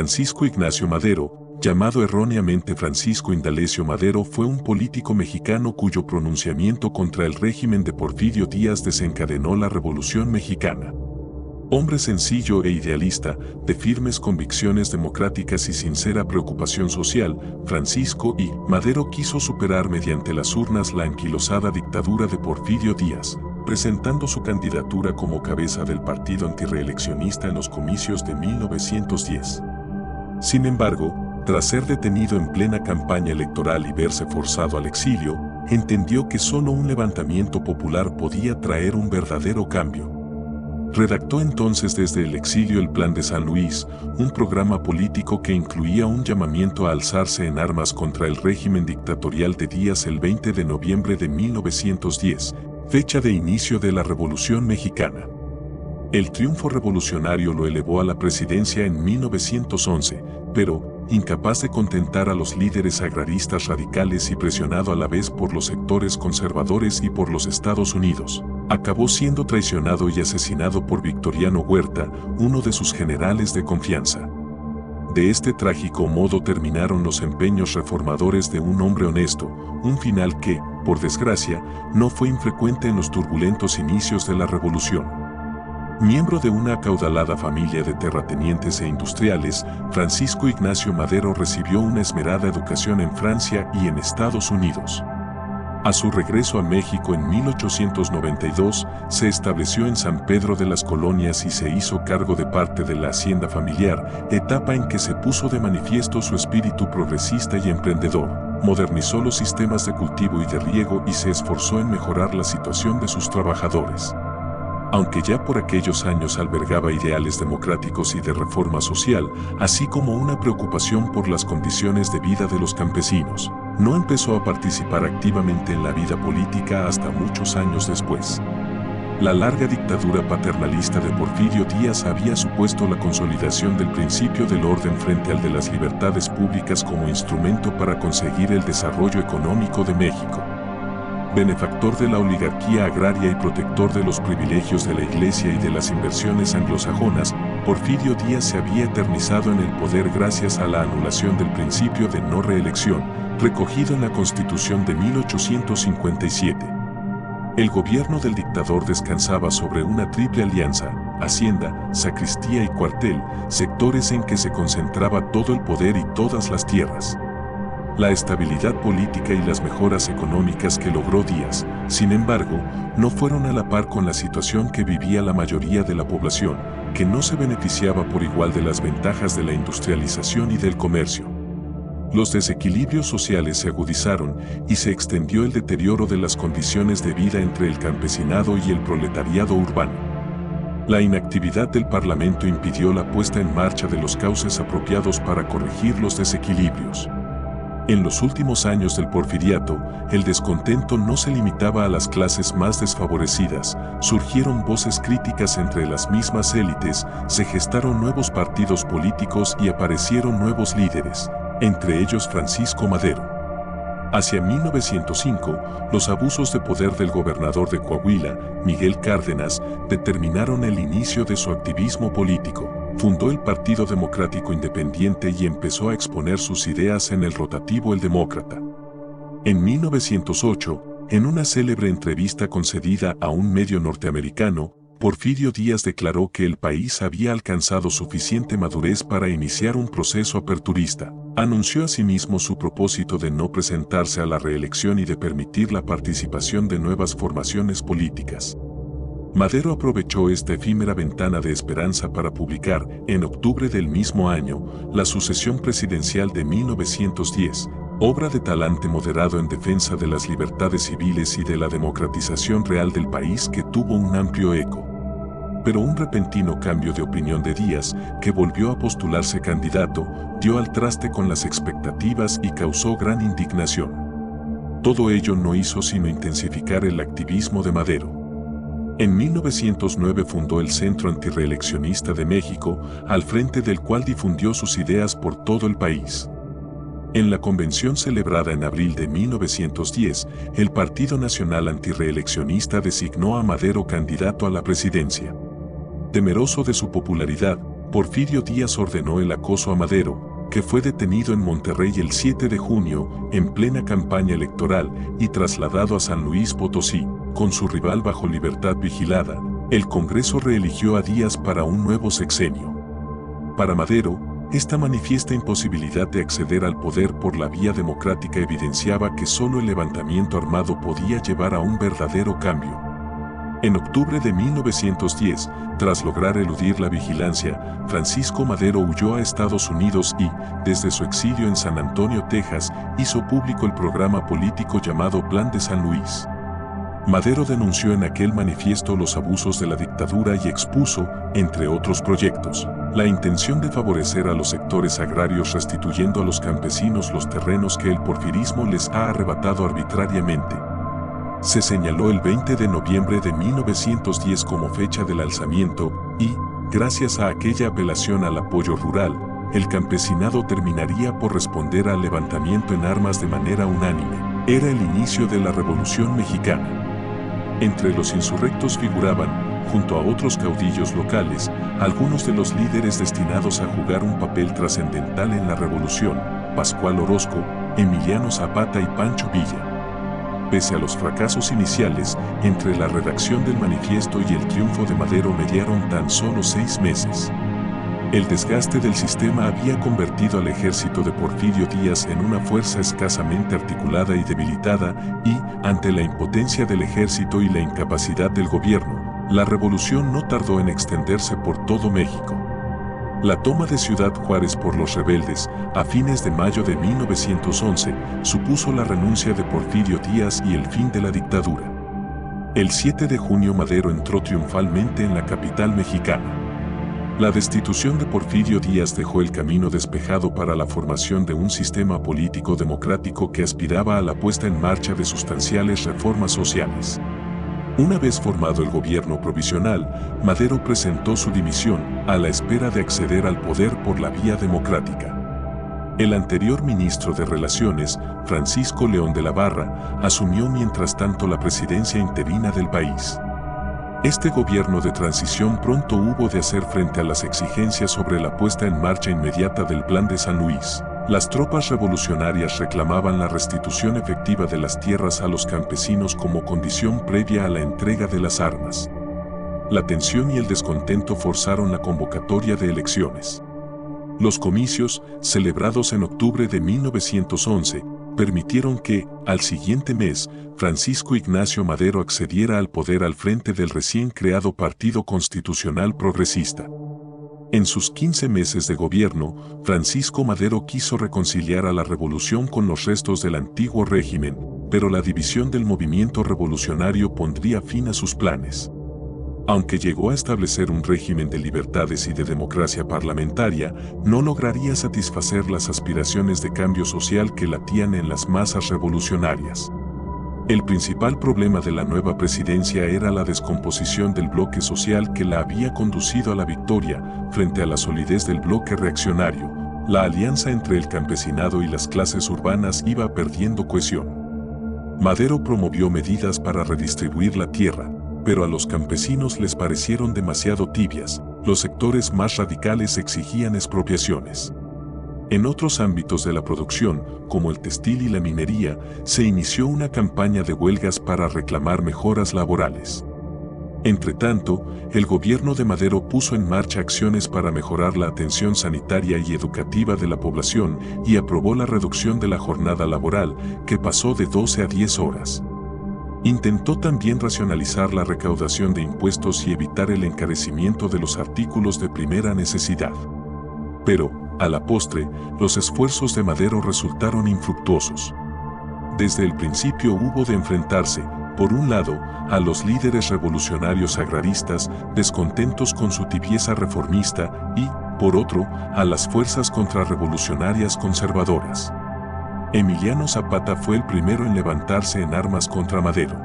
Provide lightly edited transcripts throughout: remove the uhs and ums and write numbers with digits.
Francisco Ignacio Madero, llamado erróneamente Francisco Indalecio Madero, fue un político mexicano cuyo pronunciamiento contra el régimen de Porfirio Díaz desencadenó la Revolución Mexicana. Hombre sencillo e idealista, de firmes convicciones democráticas y sincera preocupación social, Francisco I. Madero quiso superar mediante las urnas la anquilosada dictadura de Porfirio Díaz, presentando su candidatura como cabeza del partido antirreeleccionista en los comicios de 1910. Sin embargo, tras ser detenido en plena campaña electoral y verse forzado al exilio, entendió que solo un levantamiento popular podía traer un verdadero cambio. Redactó entonces desde el exilio el Plan de San Luis, un programa político que incluía un llamamiento a alzarse en armas contra el régimen dictatorial de Díaz el 20 de noviembre de 1910, fecha de inicio de la Revolución Mexicana. El triunfo revolucionario lo elevó a la presidencia en 1911, pero, incapaz de contentar a los líderes agraristas radicales y presionado a la vez por los sectores conservadores y por los Estados Unidos, acabó siendo traicionado y asesinado por Victoriano Huerta, uno de sus generales de confianza. De este trágico modo terminaron los empeños reformadores de un hombre honesto, un final que, por desgracia, no fue infrecuente en los turbulentos inicios de la Revolución. Miembro de una acaudalada familia de terratenientes e industriales, Francisco Ignacio Madero recibió una esmerada educación en Francia y en Estados Unidos. A su regreso a México en 1892, se estableció en San Pedro de las Colonias y se hizo cargo de parte de la hacienda familiar, etapa en que se puso de manifiesto su espíritu progresista y emprendedor. Modernizó los sistemas de cultivo y de riego y se esforzó en mejorar la situación de sus trabajadores. Aunque ya por aquellos años albergaba ideales democráticos y de reforma social, así como una preocupación por las condiciones de vida de los campesinos, no empezó a participar activamente en la vida política hasta muchos años después. La larga dictadura paternalista de Porfirio Díaz había supuesto la consolidación del principio del orden frente al de las libertades públicas como instrumento para conseguir el desarrollo económico de México. Benefactor de la oligarquía agraria y protector de los privilegios de la Iglesia y de las inversiones anglosajonas, Porfirio Díaz se había eternizado en el poder gracias a la anulación del principio de no reelección, recogido en la Constitución de 1857. El gobierno del dictador descansaba sobre una triple alianza: hacienda, sacristía y cuartel, sectores en que se concentraba todo el poder y todas las tierras. La estabilidad política y las mejoras económicas que logró Díaz, sin embargo, no fueron a la par con la situación que vivía la mayoría de la población, que no se beneficiaba por igual de las ventajas de la industrialización y del comercio. Los desequilibrios sociales se agudizaron y se extendió el deterioro de las condiciones de vida entre el campesinado y el proletariado urbano. La inactividad del Parlamento impidió la puesta en marcha de los cauces apropiados para corregir los desequilibrios. En los últimos años del porfiriato, el descontento no se limitaba a las clases más desfavorecidas, surgieron voces críticas entre las mismas élites, se gestaron nuevos partidos políticos y aparecieron nuevos líderes, entre ellos Francisco Madero. Hacia 1905, los abusos de poder del gobernador de Coahuila, Miguel Cárdenas, determinaron el inicio de su activismo político. Fundó el Partido Democrático Independiente y empezó a exponer sus ideas en el rotativo El Demócrata. En 1908, en una célebre entrevista concedida a un medio norteamericano, Porfirio Díaz declaró que el país había alcanzado suficiente madurez para iniciar un proceso aperturista. Anunció asimismo su propósito de no presentarse a la reelección y de permitir la participación de nuevas formaciones políticas. Madero aprovechó esta efímera ventana de esperanza para publicar, en octubre del mismo año, La Sucesión Presidencial de 1910, obra de talante moderado en defensa de las libertades civiles y de la democratización real del país que tuvo un amplio eco. Pero un repentino cambio de opinión de Díaz, que volvió a postularse candidato, dio al traste con las expectativas y causó gran indignación. Todo ello no hizo sino intensificar el activismo de Madero. En 1909 fundó el Centro Antirreeleccionista de México, al frente del cual difundió sus ideas por todo el país. En la convención celebrada en abril de 1910, el Partido Nacional Antirreeleccionista designó a Madero candidato a la presidencia. Temeroso de su popularidad, Porfirio Díaz ordenó el acoso a Madero, que fue detenido en Monterrey el 7 de junio, en plena campaña electoral, y trasladado a San Luis Potosí, con su rival bajo libertad vigilada. El Congreso reeligió a Díaz para un nuevo sexenio. Para Madero, esta manifiesta imposibilidad de acceder al poder por la vía democrática evidenciaba que solo el levantamiento armado podía llevar a un verdadero cambio. En octubre de 1910, tras lograr eludir la vigilancia, Francisco Madero huyó a Estados Unidos y, desde su exilio en San Antonio, Texas, hizo público el programa político llamado Plan de San Luis. Madero denunció en aquel manifiesto los abusos de la dictadura y expuso, entre otros proyectos, la intención de favorecer a los sectores agrarios restituyendo a los campesinos los terrenos que el porfirismo les ha arrebatado arbitrariamente. Se señaló el 20 de noviembre de 1910 como fecha del alzamiento y, gracias a aquella apelación al apoyo rural, el campesinado terminaría por responder al levantamiento en armas de manera unánime. Era el inicio de la Revolución Mexicana. Entre los insurrectos figuraban, junto a otros caudillos locales, algunos de los líderes destinados a jugar un papel trascendental en la revolución: Pascual Orozco, Emiliano Zapata y Pancho Villa. Pese a los fracasos iniciales, entre la redacción del manifiesto y el triunfo de Madero mediaron tan solo 6 meses. El desgaste del sistema había convertido al ejército de Porfirio Díaz en una fuerza escasamente articulada y debilitada, y, ante la impotencia del ejército y la incapacidad del gobierno, la revolución no tardó en extenderse por todo México. La toma de Ciudad Juárez por los rebeldes, a fines de mayo de 1911, supuso la renuncia de Porfirio Díaz y el fin de la dictadura. El 7 de junio Madero entró triunfalmente en la capital mexicana. La destitución de Porfirio Díaz dejó el camino despejado para la formación de un sistema político democrático que aspiraba a la puesta en marcha de sustanciales reformas sociales. Una vez formado el gobierno provisional, Madero presentó su dimisión, a la espera de acceder al poder por la vía democrática. El anterior ministro de Relaciones, Francisco León de la Barra, asumió mientras tanto la presidencia interina del país. Este gobierno de transición pronto hubo de hacer frente a las exigencias sobre la puesta en marcha inmediata del Plan de San Luis. Las tropas revolucionarias reclamaban la restitución efectiva de las tierras a los campesinos como condición previa a la entrega de las armas. La tensión y el descontento forzaron la convocatoria de elecciones. Los comicios, celebrados en octubre de 1911, permitieron que, al siguiente mes, Francisco Ignacio Madero accediera al poder al frente del recién creado Partido Constitucional Progresista. En sus 15 meses de gobierno, Francisco Madero quiso reconciliar a la revolución con los restos del antiguo régimen, pero la división del movimiento revolucionario pondría fin a sus planes. Aunque llegó a establecer un régimen de libertades y de democracia parlamentaria, no lograría satisfacer las aspiraciones de cambio social que latían en las masas revolucionarias. El principal problema de la nueva presidencia era la descomposición del bloque social que la había conducido a la victoria, frente a la solidez del bloque reaccionario. La alianza entre el campesinado y las clases urbanas iba perdiendo cohesión. Madero promovió medidas para redistribuir la tierra, pero a los campesinos les parecieron demasiado tibias. Los sectores más radicales exigían expropiaciones. En otros ámbitos de la producción, como el textil y la minería, se inició una campaña de huelgas para reclamar mejoras laborales. Entretanto, el gobierno de Madero puso en marcha acciones para mejorar la atención sanitaria y educativa de la población y aprobó la reducción de la jornada laboral, que pasó de 12 a 10 horas. Intentó también racionalizar la recaudación de impuestos y evitar el encarecimiento de los artículos de primera necesidad. Pero, a la postre, los esfuerzos de Madero resultaron infructuosos. Desde el principio hubo de enfrentarse, por un lado, a los líderes revolucionarios agraristas, descontentos con su tibieza reformista, y, por otro, a las fuerzas contrarrevolucionarias conservadoras. Emiliano Zapata fue el primero en levantarse en armas contra Madero.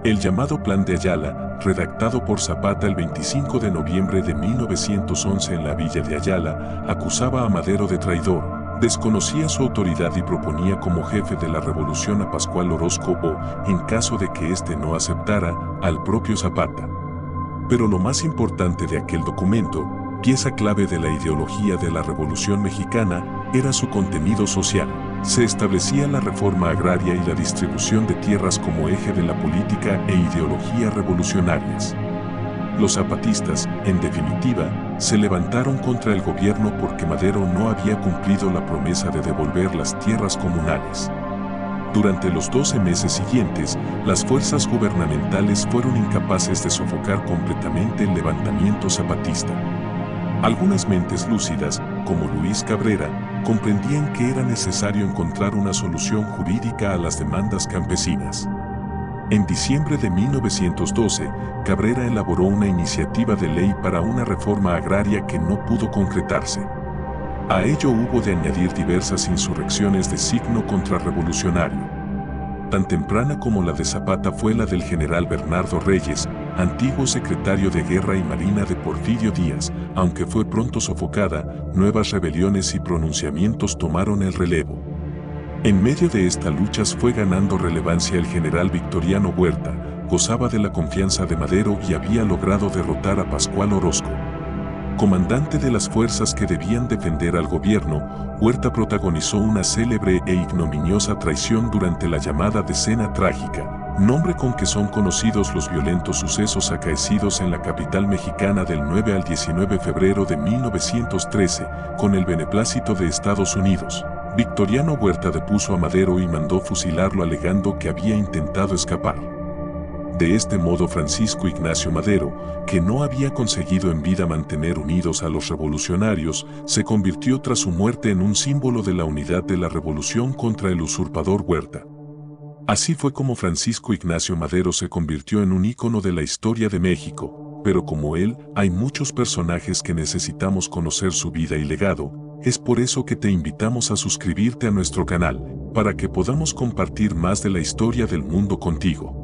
El llamado Plan de Ayala, redactado por Zapata el 25 de noviembre de 1911 en la villa de Ayala, acusaba a Madero de traidor, desconocía su autoridad y proponía como jefe de la revolución a Pascual Orozco o, en caso de que éste no aceptara, al propio Zapata. Pero lo más importante de aquel documento pieza clave de la ideología de la Revolución Mexicana, era su contenido social. Se establecía la reforma agraria y la distribución de tierras como eje de la política e ideología revolucionarias. Los zapatistas, en definitiva, se levantaron contra el gobierno porque Madero no había cumplido la promesa de devolver las tierras comunales. Durante los 12 meses siguientes, las fuerzas gubernamentales fueron incapaces de sofocar completamente el levantamiento zapatista. Algunas mentes lúcidas, como Luis Cabrera, comprendían que era necesario encontrar una solución jurídica a las demandas campesinas. En diciembre de 1912, Cabrera elaboró una iniciativa de ley para una reforma agraria que no pudo concretarse. A ello hubo de añadir diversas insurrecciones de signo contrarrevolucionario. Tan temprana como la de Zapata fue la del general Bernardo Reyes, antiguo secretario de Guerra y Marina de Porfirio Díaz, aunque fue pronto sofocada, nuevas rebeliones y pronunciamientos tomaron el relevo. En medio de estas luchas fue ganando relevancia el general Victoriano Huerta, gozaba de la confianza de Madero y había logrado derrotar a Pascual Orozco. Comandante de las fuerzas que debían defender al gobierno, Huerta protagonizó una célebre e ignominiosa traición durante la llamada Decena Trágica, nombre con que son conocidos los violentos sucesos acaecidos en la capital mexicana del 9 al 19 de febrero de 1913, con el beneplácito de Estados Unidos. Victoriano Huerta depuso a Madero y mandó fusilarlo alegando que había intentado escapar. De este modo Francisco Ignacio Madero, que no había conseguido en vida mantener unidos a los revolucionarios, se convirtió tras su muerte en un símbolo de la unidad de la revolución contra el usurpador Huerta. Así fue como Francisco Ignacio Madero se convirtió en un ícono de la historia de México, pero como él, hay muchos personajes que necesitamos conocer su vida y legado. Es por eso que te invitamos a suscribirte a nuestro canal, para que podamos compartir más de la historia del mundo contigo.